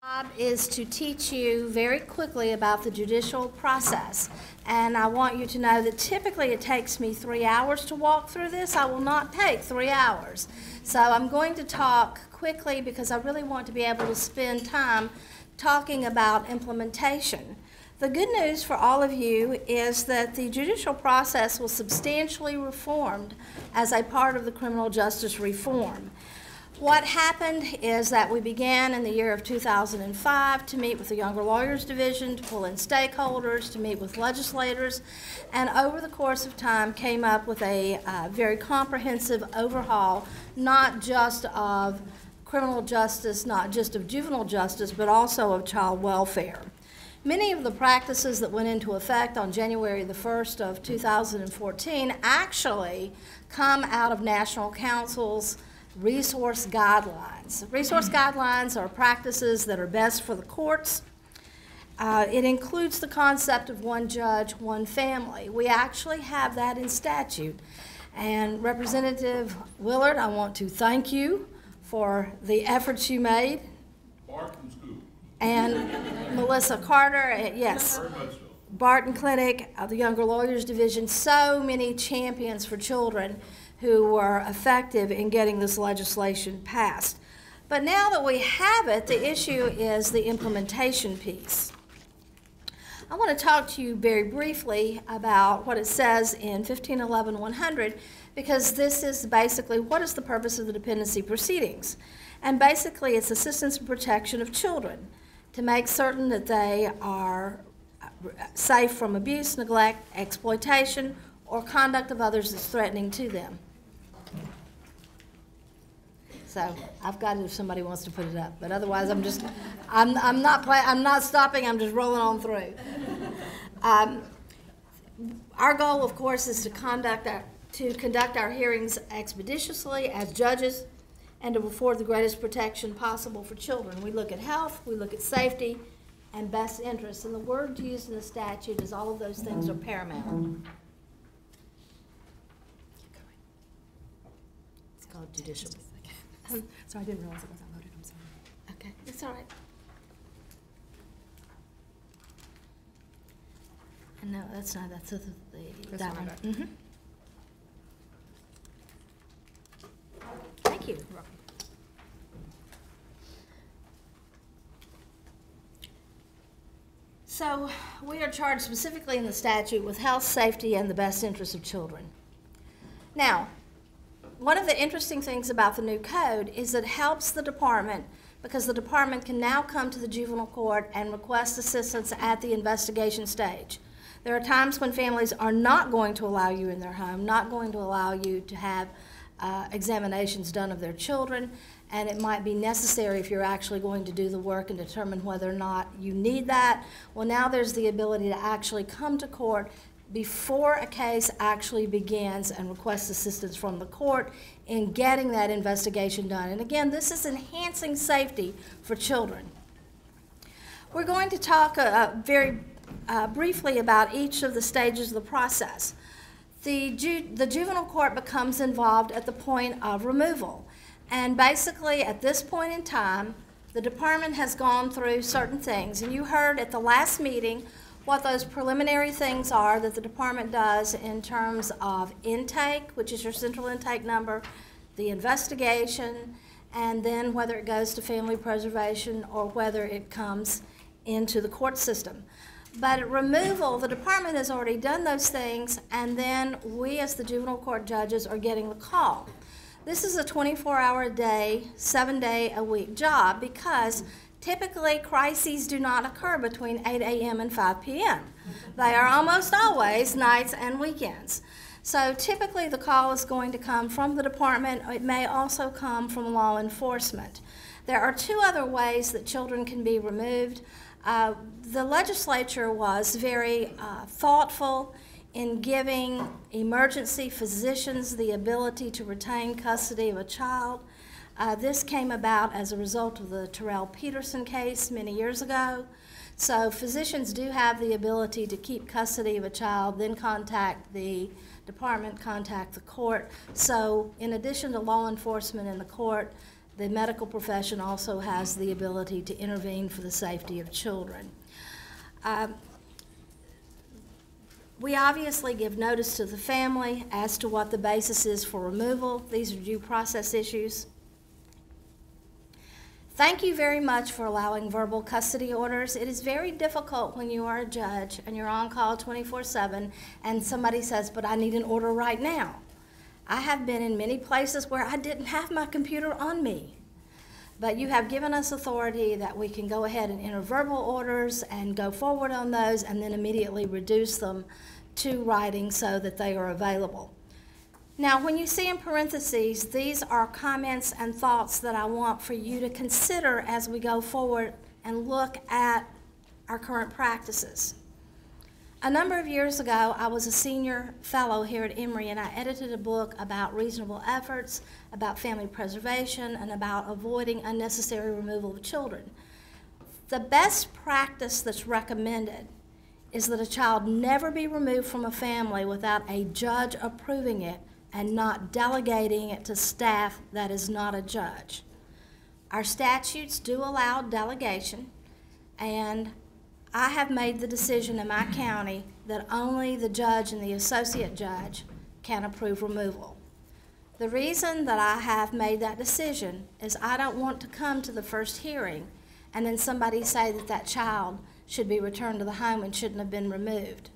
Job is to teach you very quickly about the judicial process. And I want you to know that typically it takes me 3 hours to walk through this. I will not take 3 hours. So I'm going to talk quickly because I really want to be able to spend time talking about implementation. The good news for all of you is that the judicial process was substantially reformed as a part of the criminal justice reform. What happened is that we began in the year of 2005 to meet with the Younger Lawyers Division, to pull in stakeholders, to meet with legislators, and over the course of time came up with a very comprehensive overhaul, not just of criminal justice, not just of juvenile justice, but also of child welfare. Many of the practices that went into effect on January the 1st of 2014 actually come out of National Council's resource guidelines. Resource guidelines are practices that are best for the courts. It includes the concept of one judge, one family. We actually have that in statute. And Representative Willard, I want to thank you for the efforts you made. Barton School. And Melissa Carter, yes. Very much so. Barton Clinic, the Younger Lawyers Division, so many champions for children who were effective in getting this legislation passed. But now that we have it, the issue is the implementation piece. I want to talk to you very briefly about what it says in 1511-100, because this is basically what is the purpose of the dependency proceedings. And basically it's assistance and protection of children to make certain that they are safe from abuse, neglect, exploitation, or conduct of others that's threatening to them. So I've got it if somebody wants to put it up, but otherwise I'm not stopping. I'm just rolling on through. Our goal, of course, is to conduct our hearings expeditiously as judges and to afford the greatest protection possible for children. We look at health, we look at safety, and best interests. And the word used in the statute is all of those things are paramount. It's called judicial. So I didn't realize it wasn't loaded. I'm sorry. Okay, it's all right. And no, that's not, that's that one. Mm-hmm. Thank you. You're welcome. So we are charged specifically in the statute with health, safety, and the best interests of children. Now, one of the interesting things about the new code is it helps the department because the department can now come to the juvenile court and request assistance at the investigation stage. There are times when families are not going to allow you in their home, not going to allow you to have examinations done of their children, and it might be necessary if you're actually going to do the work and determine whether or not you need that. Well, now there's the ability to actually come to court before a case actually begins and request assistance from the court in getting that investigation done. And again, this is enhancing safety for children. We're going to talk very briefly about each of the stages of the process. The juvenile court becomes involved at the point of removal. And basically, at this point in time, the department has gone through certain things. And you heard at the last meeting what those preliminary things are that the department does in terms of intake, which is your central intake number, the investigation, and then whether it goes to family preservation or whether it comes into the court system. But at removal, the department has already done those things, and then we as the juvenile court judges are getting the call. This is a 24-hour-a-day, 7-day-a-week job because typically crises do not occur between 8 a.m. and 5 p.m. They are almost always nights and weekends. So typically the call is going to come from the department. It may also come from law enforcement. There are two other ways that children can be removed. The legislature was very thoughtful in giving emergency physicians the ability to retain custody of a child. This came about as a result of the Terrell Peterson case many years ago. So physicians do have the ability to keep custody of a child, then contact the department, contact the court. So in addition to law enforcement and the court, the medical profession also has the ability to intervene for the safety of children. We obviously give notice to the family as to what the basis is for removal. These are due process issues. Thank you very much for allowing verbal custody orders. It is very difficult when you are a judge and you're on call 24/7 and somebody says, but I need an order right now. I have been in many places where I didn't have my computer on me. But you have given us authority that we can go ahead and enter verbal orders and go forward on those and then immediately reduce them to writing so that they are available. Now, when you see in parentheses, these are comments and thoughts that I want for you to consider as we go forward and look at our current practices. A number of years ago, I was a senior fellow here at Emory, and I edited a book about reasonable efforts, about family preservation, and about avoiding unnecessary removal of children. The best practice that's recommended is that a child never be removed from a family without a judge approving it and not delegating it to staff that is not a judge. Our statutes do allow delegation, and I have made the decision in my county that only the judge and the associate judge can approve removal. The reason that I have made that decision is I don't want to come to the first hearing and then somebody say that that child should be returned to the home and shouldn't have been removed.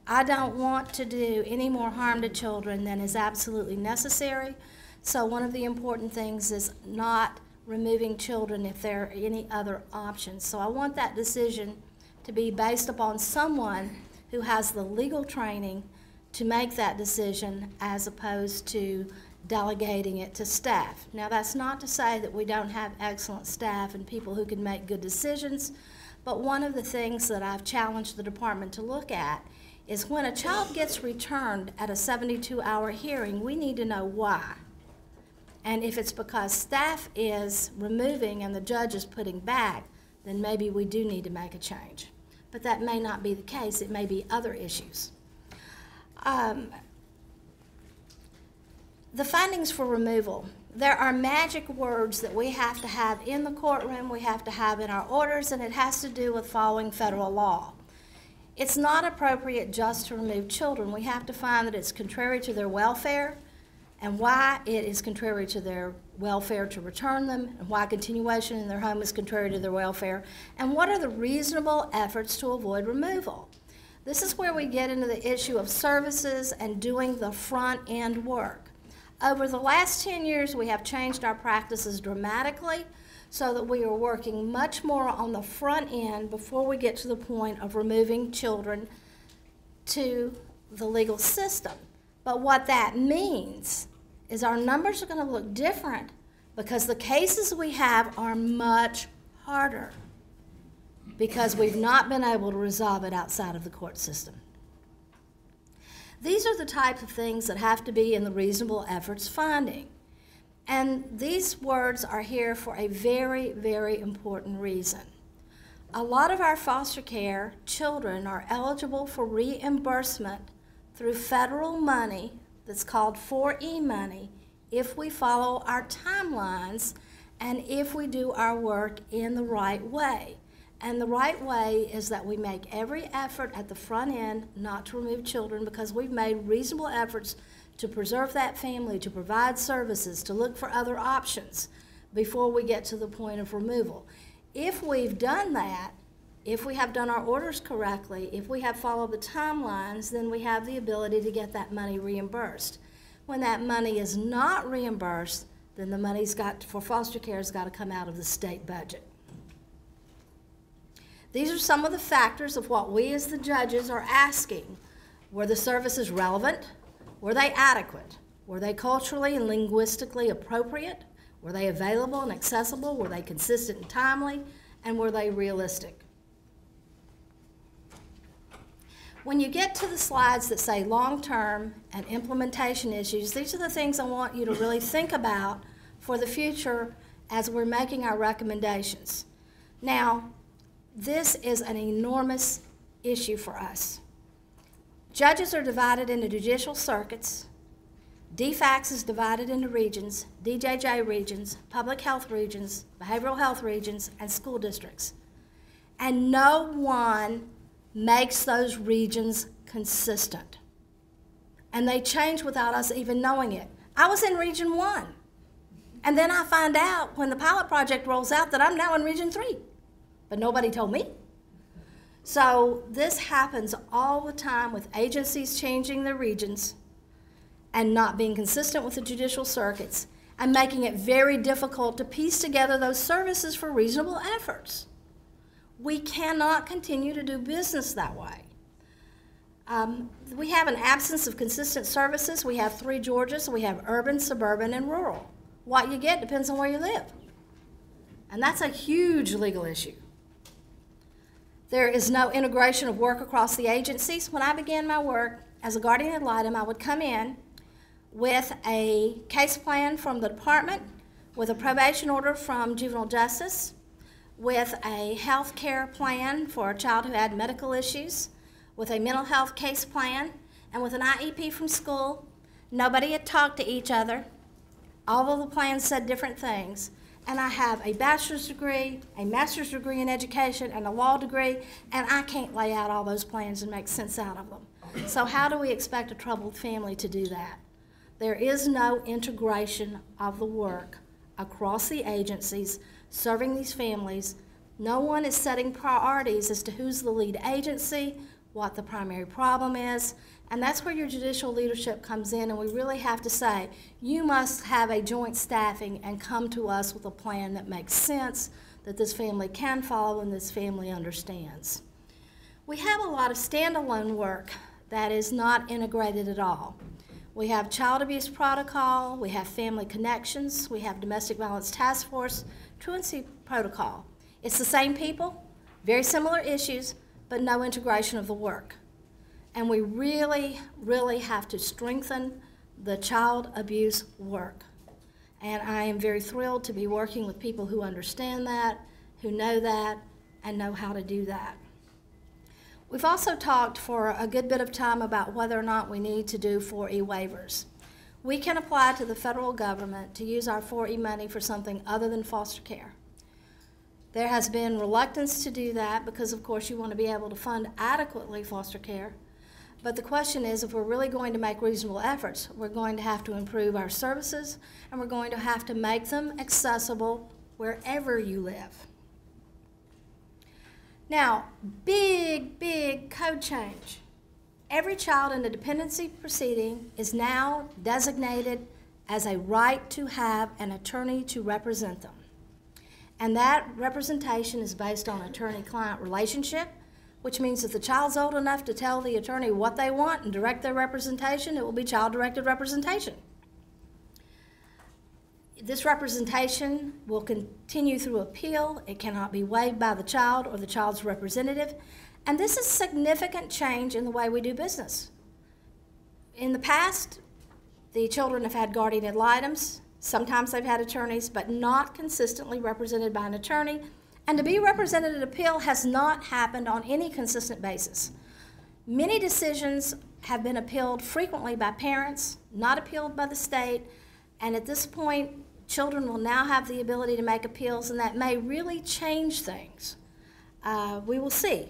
I don't want to do any more harm to children than is absolutely necessary, so one of the important things is not removing children if there are any other options. So I want that decision to be based upon someone who has the legal training to make that decision as opposed to delegating it to staff. Now, that's not to say that we don't have excellent staff and people who can make good decisions, but one of the things that I've challenged the department to look at is when a child gets returned at a 72-hour hearing, we need to know why. And if it's because staff is removing and the judge is putting back, then maybe we do need to make a change. But that may not be the case. It may be other issues. The findings for removal. There are magic words that we have to have in the courtroom, we have to have in our orders, and it has to do with following federal law. It's not appropriate just to remove children. We have to find that it's contrary to their welfare, and why it is contrary to their welfare to return them, and why continuation in their home is contrary to their welfare, and what are the reasonable efforts to avoid removal. This is where we get into the issue of services and doing the front end work. Over the last 10 years, we have changed our practices dramatically so that we are working much more on the front end before we get to the point of removing children to the legal system. But what that means is our numbers are going to look different because the cases we have are much harder because we've not been able to resolve it outside of the court system. These are the types of things that have to be in the reasonable efforts finding. And these words are here for a very, very important reason. A lot of our foster care children are eligible for reimbursement through federal money that's called 4E money if we follow our timelines and if we do our work in the right way. And the right way is that we make every effort at the front end not to remove children because we've made reasonable efforts to preserve that family, to provide services, to look for other options before we get to the point of removal. If we've done that, if we have done our orders correctly, if we have followed the timelines, then we have the ability to get that money reimbursed. When that money is not reimbursed, then the money's for foster care has got to come out of the state budget. These are some of the factors of what we as the judges are asking. Were the services relevant? Were they adequate? Were they culturally and linguistically appropriate? Were they available and accessible? Were they consistent and timely? And were they realistic? When you get to the slides that say long-term and implementation issues, these are the things I want you to really think about for the future as we're making our recommendations. Now, this is an enormous issue for us. Judges are divided into judicial circuits. DFACS is divided into regions, DJJ regions, public health regions, behavioral health regions, and school districts. And no one makes those regions consistent. And they change without us even knowing it. I was in Region 1. And then I find out when the pilot project rolls out that I'm now in Region 3. But nobody told me. So this happens all the time with agencies changing their regions and not being consistent with the judicial circuits and making it very difficult to piece together those services for reasonable efforts. We cannot continue to do business that way. We have an absence of consistent services. We have 3 Georgias. We have urban, suburban, and rural. What you get depends on where you live. And that's a huge legal issue. There is no integration of work across the agencies. When I began my work as a guardian ad litem, I would come in with a case plan from the department, with a probation order from juvenile justice, with a health care plan for a child who had medical issues, with a mental health case plan, and with an IEP from school. Nobody had talked to each other. All of the plans said different things. And I have a bachelor's degree, a master's degree in education, and a law degree, and I can't lay out all those plans and make sense out of them. So how do we expect a troubled family to do that? There is no integration of the work across the agencies serving these families. No one is setting priorities as to who's the lead agency, what the primary problem is, and that's where your judicial leadership comes in, and we really have to say, you must have a joint staffing and come to us with a plan that makes sense, that this family can follow and this family understands. We have a lot of standalone work that is not integrated at all. We have child abuse protocol, we have family connections, we have domestic violence task force, truancy protocol. It's the same people, very similar issues, but no integration of the work. And we really, really have to strengthen the child abuse work. And I am very thrilled to be working with people who understand that, who know that, and know how to do that. We've also talked for a good bit of time about whether or not we need to do 4E waivers. We can apply to the federal government to use our 4E money for something other than foster care. There has been reluctance to do that because, of course, you want to be able to fund adequately foster care. But the question is, if we're really going to make reasonable efforts, we're going to have to improve our services, and we're going to have to make them accessible wherever you live. Now, big code change. Every child in a dependency proceeding is now designated as a right to have an attorney to represent them. And that representation is based on attorney-client relationship, which means if the child's old enough to tell the attorney what they want and direct their representation, it will be child-directed representation. This representation will continue through appeal. It cannot be waived by the child or the child's representative. And this is significant change in the way we do business. In the past, the children have had guardian ad litems. Sometimes they've had attorneys, but not consistently represented by an attorney. And to be represented at appeal has not happened on any consistent basis. Many decisions have been appealed frequently by parents, not appealed by the state, and at this point, children will now have the ability to make appeals, and that may really change things. We will see.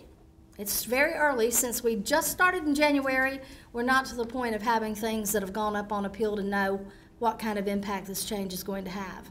It's very early. Since we just started in January, we're not to the point of having things that have gone up on appeal to know what kind of impact this change is going to have.